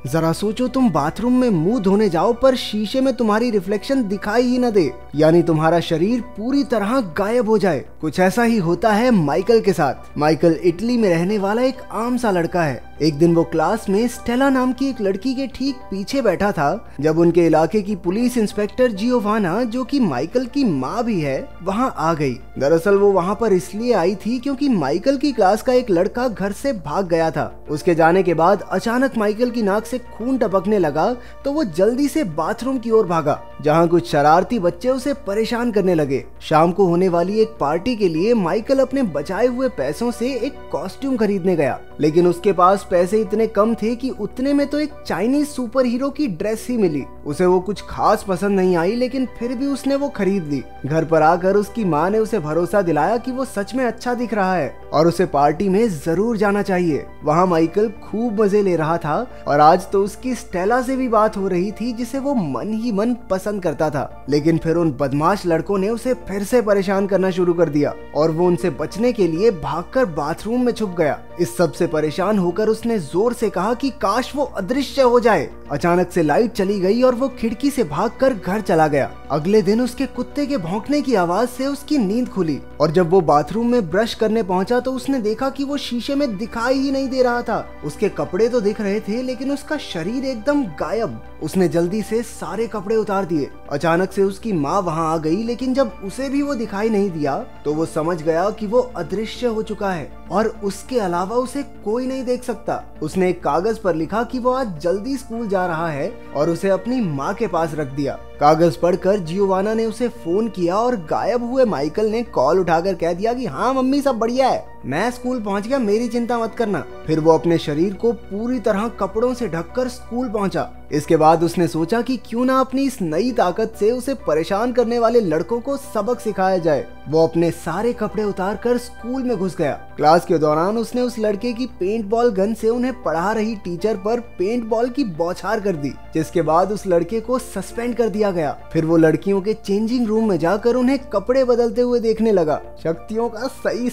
जरा सोचो, तुम बाथरूम में मुंह धोने जाओ पर शीशे में तुम्हारी रिफ्लेक्शन दिखाई ही न दे, यानी तुम्हारा शरीर पूरी तरह गायब हो जाए। कुछ ऐसा ही होता है माइकल के साथ। माइकल इटली में रहने वाला एक आम सा लड़का है। एक दिन वो क्लास में स्टेला नाम की एक लड़की के ठीक पीछे बैठा था जब उनके इलाके की पुलिस इंस्पेक्टर जियोवाना, जो कि माइकल की माँ भी है, वहाँ आ गई। दरअसल वो वहाँ पर इसलिए आई थी क्योंकि माइकल की क्लास का एक लड़का घर से भाग गया था। उसके जाने के बाद अचानक माइकल की नाक से खून टपकने लगा तो वो जल्दी से बाथरूम की ओर भागा, जहाँ कुछ शरारती बच्चे उसे परेशान करने लगे। शाम को होने वाली एक पार्टी के लिए माइकल अपने बचाए हुए पैसों से एक कॉस्ट्यूम खरीदने गया, लेकिन उसके पास पैसे इतने कम थे कि उतने में तो एक चाइनीज सुपर हीरो की ड्रेस ही मिली। उसे वो कुछ खास पसंद नहीं आई, लेकिन फिर भी उसने वो खरीद ली। घर पर आकर उसकी माँ ने उसे भरोसा दिलाया कि वो सच में अच्छा दिख रहा है और उसे पार्टी में जरूर जाना चाहिए। वहाँ माइकल खूब मजे ले रहा था और आज तो उसकी स्टेला से भी बात हो रही थी, जिसे वो मन ही मन पसंद करता था। लेकिन फिर उन बदमाश लड़कों ने उसे फिर से परेशान करना शुरू कर दिया और वो उनसे बचने के लिए भागकर बाथरूम में छुप गया। इस सब से परेशान होकर उसने जोर से कहा कि काश वो अदृश्य हो जाए। अचानक से लाइट चली गई और वो खिड़की से भागकर घर चला गया। अगले दिन उसके कुत्ते के भौंकने की आवाज से उसकी नींद खुली और जब वो बाथरूम में ब्रश करने पहुंचा तो उसने देखा कि वो शीशे में दिखाई ही नहीं दे रहा था। उसके कपड़े तो दिख रहे थे लेकिन उसका शरीर एकदम गायब। उसने जल्दी से सारे कपड़े उतार दिए। अचानक से उसकी माँ वहाँ आ गई, लेकिन जब उसे भी वो दिखाई नहीं दिया तो वो समझ गया कि वो अदृश्य हो चुका है और उसके अलावा उसे कोई नहीं देख सकता। उसने एक कागज पर लिखा कि वो आज जल्दी स्कूल जा रहा है और उसे अपनी माँ के पास रख दिया। कागज पढ़कर जियोवाना ने उसे फोन किया और गायब हुए माइकल ने कॉल उठाकर कह दिया कि हाँ मम्मी, सब बढ़िया है, मैं स्कूल पहुंच गया, मेरी चिंता मत करना। फिर वो अपने शरीर को पूरी तरह कपड़ों से ढककर स्कूल पहुंचा। इसके बाद उसने सोचा कि क्यों ना अपनी इस नई ताकत से उसे परेशान करने वाले लड़कों को सबक सिखाया जाए। वो अपने सारे कपड़े उतार कर स्कूल में घुस गया। क्लास के दौरान उसने उस लड़के की पेंट बॉल गन से उन्हें पढ़ा रही टीचर पर पेंट बॉल की बौछार कर दी, जिसके बाद उस लड़के को सस्पेंड कर दिया गया। फिर वो लड़कियों के चेंजिंग रूम में जाकर उन्हें कपड़े बदलते हुए देखने लगा। शक्तियों का सही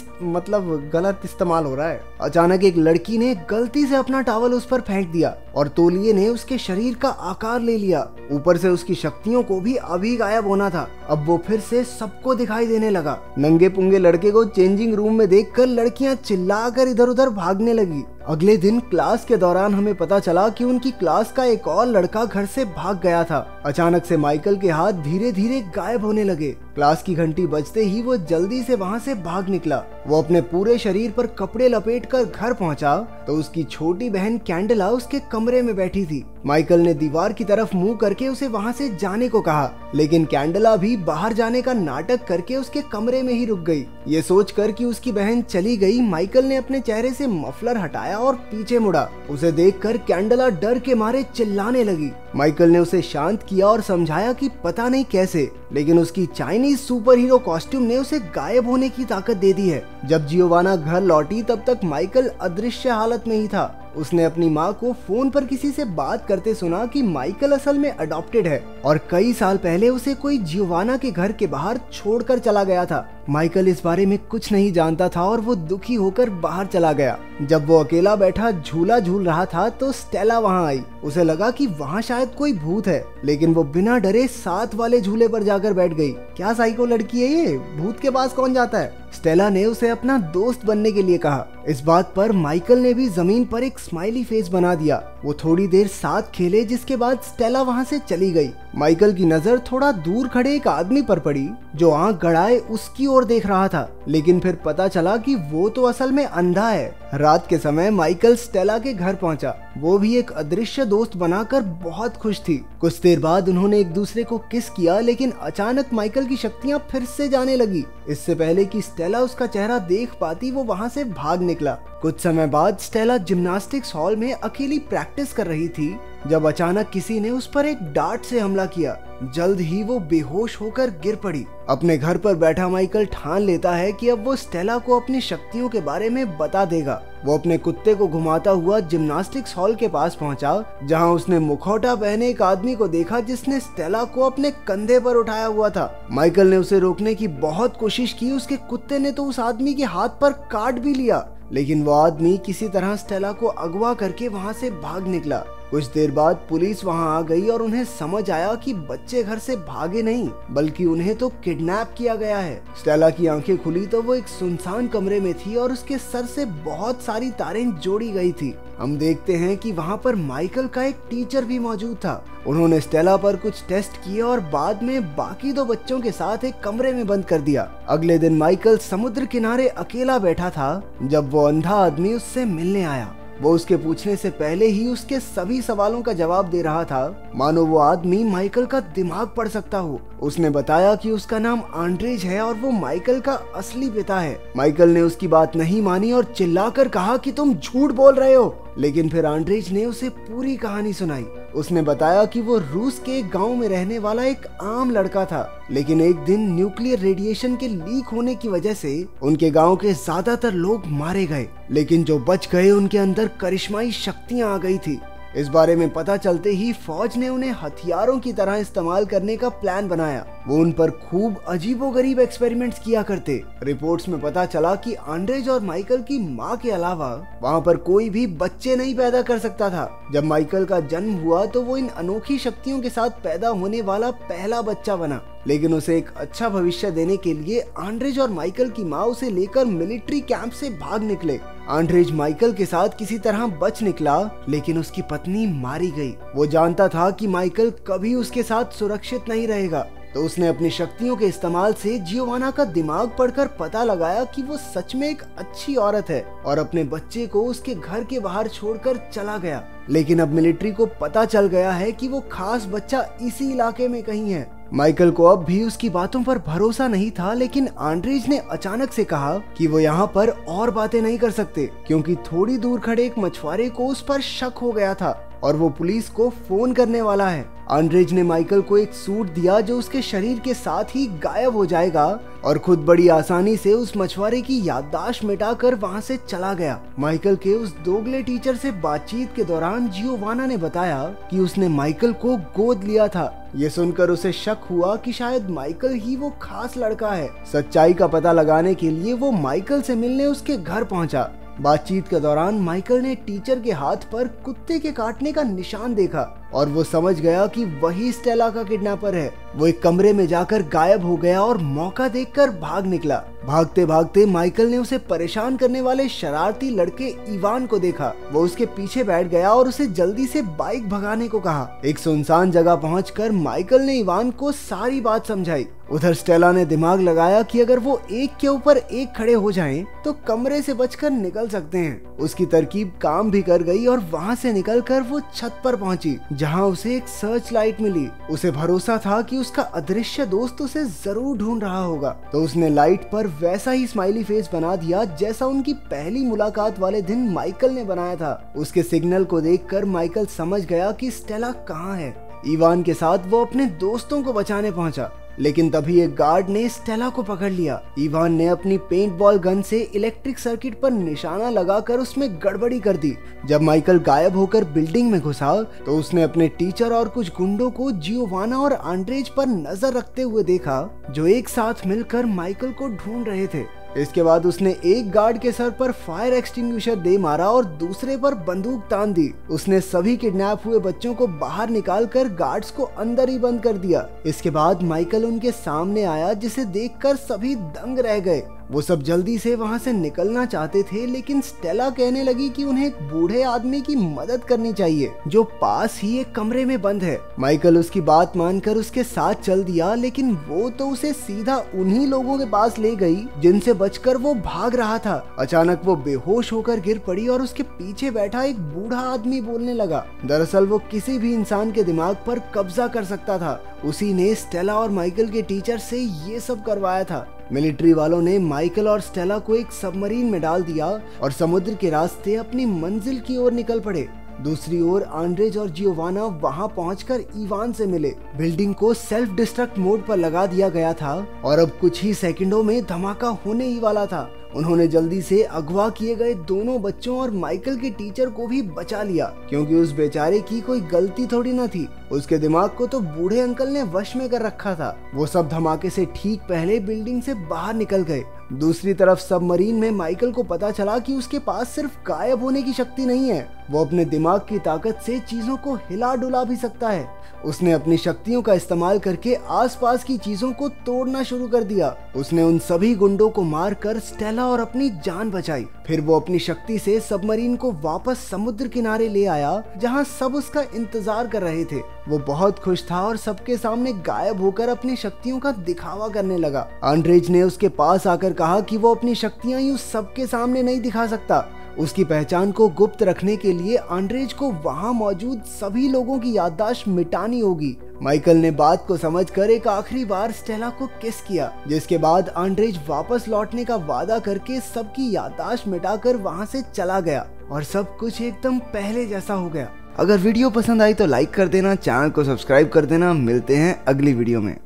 गलत इस्तेमाल हो रहा है। अचानक एक लड़की ने गलती से अपना टॉवल उस पर फेंक दिया और तौलिए ने उसके शरीर का आकार ले लिया। ऊपर से उसकी शक्तियों को भी अभी गायब होना था। अब वो फिर से सबको दिखाई देने लगा। नंगे पुंगे लड़के को चेंजिंग रूम में देखकर लड़कियां चिल्लाकर इधर उधर भागने लगी। अगले दिन क्लास के दौरान हमें पता चला कि उनकी क्लास का एक और लड़का घर से भाग गया था। अचानक से माइकल के हाथ धीरे धीरे गायब होने लगे। क्लास की घंटी बजते ही वो जल्दी से वहाँ से भाग निकला। वो अपने पूरे शरीर पर कपड़े लपेटकर घर पहुँचा तो उसकी छोटी बहन कैंडला उसके कमरे में बैठी थी। माइकल ने दीवार की तरफ मुंह करके उसे वहाँ से जाने को कहा, लेकिन कैंडला भी बाहर जाने का नाटक करके उसके कमरे में ही रुक गई। ये सोचकर कि उसकी बहन चली गई, माइकल ने अपने चेहरे से मफलर हटाया और पीछे मुड़ा। उसे देखकर कैंडला डर के मारे चिल्लाने लगी। माइकल ने उसे शांत किया और समझाया कि पता नहीं कैसे, लेकिन उसकी चाइनीज सुपर हीरो कॉस्ट्यूम ने उसे गायब होने की ताकत दे दी है। जब जियोवाना घर लौटी तब तक माइकल अदृश्य हालत में ही था। उसने अपनी माँ को फोन पर किसी से बात करते सुना कि माइकल असल में अडॉप्टेड है और कई साल पहले उसे कोई जियोवाना के घर के बाहर छोड़कर चला गया था। माइकल इस बारे में कुछ नहीं जानता था और वो दुखी होकर बाहर चला गया। जब वो अकेला बैठा झूला झूल रहा था तो स्टेला वहाँ आई। उसे लगा कि वहाँ शायद कोई भूत है, लेकिन वो बिना डरे साथ वाले झूले पर जाकर बैठ गई। क्या साइको लड़की है ये, भूत के पास कौन जाता है? स्टेला ने उसे अपना दोस्त बनने के लिए कहा। इस बात पर माइकल ने भी जमीन पर एक स्माइली फेस बना दिया। वो थोड़ी देर साथ खेले, जिसके बाद स्टेला वहाँ से चली गई। माइकल की नजर थोड़ा दूर खड़े एक आदमी पर पड़ी जो आंख गड़ाए उसकी ओर देख रहा था, लेकिन फिर पता चला कि वो तो असल में अंधा है। रात के समय माइकल स्टेला के घर पहुंचा। वो भी एक अदृश्य दोस्त बनाकर बहुत खुश थी। कुछ देर बाद उन्होंने एक दूसरे को किस किया, लेकिन अचानक माइकल की शक्तियां फिर से जाने लगी। इससे पहले कि स्टेला उसका चेहरा देख पाती वो वहां से भाग निकला। कुछ समय बाद स्टेला जिम्नास्टिक्स हॉल में अकेली प्रैक्टिस कर रही थी जब अचानक किसी ने उस पर एक डार्ट से हमला किया। जल्द ही वो बेहोश होकर गिर पड़ी। अपने घर पर बैठा माइकल ठान लेता है कि अब वो स्टेला को अपनी शक्तियों के बारे में बता देगा। वो अपने कुत्ते को घुमाता हुआ जिम्नास्टिक्स हॉल के पास पहुंचा, जहां उसने मुखौटा पहने एक आदमी को देखा जिसने स्टेला को अपने कंधे पर उठाया हुआ था। माइकल ने उसे रोकने की बहुत कोशिश की। उसके कुत्ते ने तो उस आदमी के हाथ पर काट भी लिया, लेकिन वो आदमी किसी तरह स्टेला को अगवा करके वहां से भाग निकला। कुछ देर बाद पुलिस वहां आ गई और उन्हें समझ आया कि बच्चे घर से भागे नहीं बल्कि उन्हें तो किडनैप किया गया है। स्टेला की आंखें खुली तो वो एक सुनसान कमरे में थी और उसके सर से बहुत सारी तारें जोड़ी गई थी। हम देखते हैं कि वहाँ पर माइकल का एक टीचर भी मौजूद था। उन्होंने स्टेला पर कुछ टेस्ट किए और बाद में बाकी 2 बच्चों के साथ एक कमरे में बंद कर दिया। अगले दिन माइकल समुद्र किनारे अकेला बैठा था जब वो अंधा आदमी उससे मिलने आया। वो उसके पूछने से पहले ही उसके सभी सवालों का जवाब दे रहा था, मानो वो आदमी माइकल का दिमाग पढ़ सकता हो। उसने बताया कि उसका नाम आंड्रेज है और वो माइकल का असली पिता है। माइकल ने उसकी बात नहीं मानी और चिल्लाकर कहा कि तुम झूठ बोल रहे हो। लेकिन फिर आंड्रेज ने उसे पूरी कहानी सुनाई। उसने बताया कि वो रूस के एक गांव में रहने वाला एक आम लड़का था, लेकिन एक दिन न्यूक्लियर रेडिएशन के लीक होने की वजह से उनके गांव के ज्यादातर लोग मारे गए, लेकिन जो बच गए उनके अंदर करिश्माई शक्तियां आ गई थी। इस बारे में पता चलते ही फौज ने उन्हें हथियारों की तरह इस्तेमाल करने का प्लान बनाया। वो उन पर खूब अजीबोगरीब एक्सपेरिमेंट्स किया करते। रिपोर्ट्स में पता चला कि आंड्रेज और माइकल की मां के अलावा वहाँ पर कोई भी बच्चे नहीं पैदा कर सकता था। जब माइकल का जन्म हुआ तो वो इन अनोखी शक्तियों के साथ पैदा होने वाला पहला बच्चा बना, लेकिन उसे एक अच्छा भविष्य देने के लिए आंड्रेज और माइकल की माँ उसे लेकर मिलिट्री कैंप से भाग निकले। आंड्रेज माइकल के साथ किसी तरह बच निकला, लेकिन उसकी पत्नी मारी गई। वो जानता था कि माइकल कभी उसके साथ सुरक्षित नहीं रहेगा, तो उसने अपनी शक्तियों के इस्तेमाल से जियोवाना का दिमाग पढ़कर पता लगाया कि वो सच में एक अच्छी औरत है और अपने बच्चे को उसके घर के बाहर छोड़कर चला गया। लेकिन अब मिलिट्री को पता चल गया है कि वो खास बच्चा इसी इलाके में कहीं है। माइकल को अब भी उसकी बातों पर भरोसा नहीं था, लेकिन आंड्रेज ने अचानक से कहा कि वो यहाँ पर और बातें नहीं कर सकते क्योंकि थोड़ी दूर खड़े एक मछुआरे को उस पर शक हो गया था और वो पुलिस को फोन करने वाला है। आंड्रेज ने माइकल को एक सूट दिया जो उसके शरीर के साथ ही गायब हो जाएगा और खुद बड़ी आसानी से उस मछुआरे की याददाश्त मिटाकर वहाँ से चला गया। माइकल के उस दोगले टीचर से बातचीत के दौरान जियोवाना ने बताया कि उसने माइकल को गोद लिया था। ये सुनकर उसे शक हुआ कि शायद माइकल ही वो खास लड़का है। सच्चाई का पता लगाने के लिए वो माइकल से मिलने उसके घर पहुंचा। बातचीत के दौरान माइकल ने टीचर के हाथ पर कुत्ते के काटने का निशान देखा और वो समझ गया कि वही स्टेला का किडनैपर है। वो एक कमरे में जाकर गायब हो गया और मौका देखकर भाग निकला। भागते भागते माइकल ने उसे परेशान करने वाले शरारती लड़के इवान को देखा। वो उसके पीछे बैठ गया और उसे जल्दी से बाइक भगाने को कहा। एक सुनसान जगह पहुंचकर माइकल ने इवान को सारी बात समझाई। उधर स्टेला ने दिमाग लगाया कि अगर वो एक के ऊपर एक खड़े हो जाएं, तो कमरे से बचकर निकल सकते हैं। उसकी तरकीब काम भी कर गई और वहाँ से निकलकर वो छत पर पहुंची, जहाँ उसे एक सर्च लाइट मिली। उसे भरोसा था कि उसका अदृश्य दोस्त उसे जरूर ढूंढ रहा होगा, तो उसने लाइट पर वैसा ही स्माइली फेस बना दिया जैसा उनकी पहली मुलाकात वाले दिन माइकल ने बनाया था। उसके सिग्नल को देखकर माइकल समझ गया कि स्टेला कहाँ है। इवान के साथ वो अपने दोस्तों को बचाने पहुंचा, लेकिन तभी एक गार्ड ने स्टेला को पकड़ लिया। इवान ने अपनी पेंट बॉल गन से इलेक्ट्रिक सर्किट पर निशाना लगाकर उसमें गड़बड़ी कर दी। जब माइकल गायब होकर बिल्डिंग में घुसा तो उसने अपने टीचर और कुछ गुंडों को जियोवाना और आंड्रेज पर नजर रखते हुए देखा, जो एक साथ मिलकर माइकल को ढूंढ रहे थे। इसके बाद उसने एक गार्ड के सर पर फायर एक्सटिंग्विशर दे मारा और दूसरे पर बंदूक तान दी। उसने सभी किडनैप हुए बच्चों को बाहर निकालकर गार्ड्स को अंदर ही बंद कर दिया। इसके बाद माइकल उनके सामने आया, जिसे देखकर सभी दंग रह गए। वो सब जल्दी से वहाँ से निकलना चाहते थे, लेकिन स्टेला कहने लगी कि उन्हें एक बूढ़े आदमी की मदद करनी चाहिए जो पास ही एक कमरे में बंद है। माइकल उसकी बात मानकर उसके साथ चल दिया, लेकिन वो तो उसे सीधा उन्हीं लोगों के पास ले गई जिनसे बचकर वो भाग रहा था। अचानक वो बेहोश होकर गिर पड़ी और उसके पीछे बैठा एक बूढ़ा आदमी बोलने लगा। दरअसल वो किसी भी इंसान के दिमाग पर कब्जा कर सकता था। उसी ने स्टेला और माइकल के टीचर से ये सब करवाया था। मिलिट्री वालों ने माइकल और स्टेला को एक सबमरीन में डाल दिया और समुद्र के रास्ते अपनी मंजिल की ओर निकल पड़े। दूसरी ओर आंड्रेज और जियोवाना वहां पहुंचकर इवान से मिले। बिल्डिंग को सेल्फ डिस्ट्रक्ट मोड पर लगा दिया गया था और अब कुछ ही सेकंडों में धमाका होने ही वाला था। उन्होंने जल्दी से अगवा किए गए दोनों बच्चों और माइकल के टीचर को भी बचा लिया, क्योंकि उस बेचारे की कोई गलती थोड़ी न थी। उसके दिमाग को तो बूढ़े अंकल ने वश में कर रखा था। वो सब धमाके से ठीक पहले बिल्डिंग से बाहर निकल गए। दूसरी तरफ सबमरीन में माइकल को पता चला कि उसके पास सिर्फ गायब होने की शक्ति नहीं है, वो अपने दिमाग की ताकत से चीजों को हिला डुला भी सकता है। उसने अपनी शक्तियों का इस्तेमाल करके आसपास की चीजों को तोड़ना शुरू कर दिया। उसने उन सभी गुंडों को मारकर स्टेला और अपनी जान बचाई। फिर वो अपनी शक्ति से सबमरीन को वापस समुद्र किनारे ले आया, जहां सब उसका इंतजार कर रहे थे। वो बहुत खुश था और सबके सामने गायब होकर अपनी शक्तियों का दिखावा करने लगा। आंद्रेज ने उसके पास आकर कहा कि वो अपनी शक्तियां यूं सबके सामने नहीं दिखा सकता। उसकी पहचान को गुप्त रखने के लिए आंद्रेज को वहां मौजूद सभी लोगों की याददाश्त मिटानी होगी। माइकल ने बात को समझकर एक आखिरी बार स्टेला को किस किया, जिसके बाद आंद्रेज वापस लौटने का वादा करके सबकी याददाश्त मिटाकर वहां से चला गया और सब कुछ एकदम पहले जैसा हो गया। अगर वीडियो पसंद आई तो लाइक कर देना, चैनल को सब्सक्राइब कर देना। मिलते हैं अगली वीडियो में।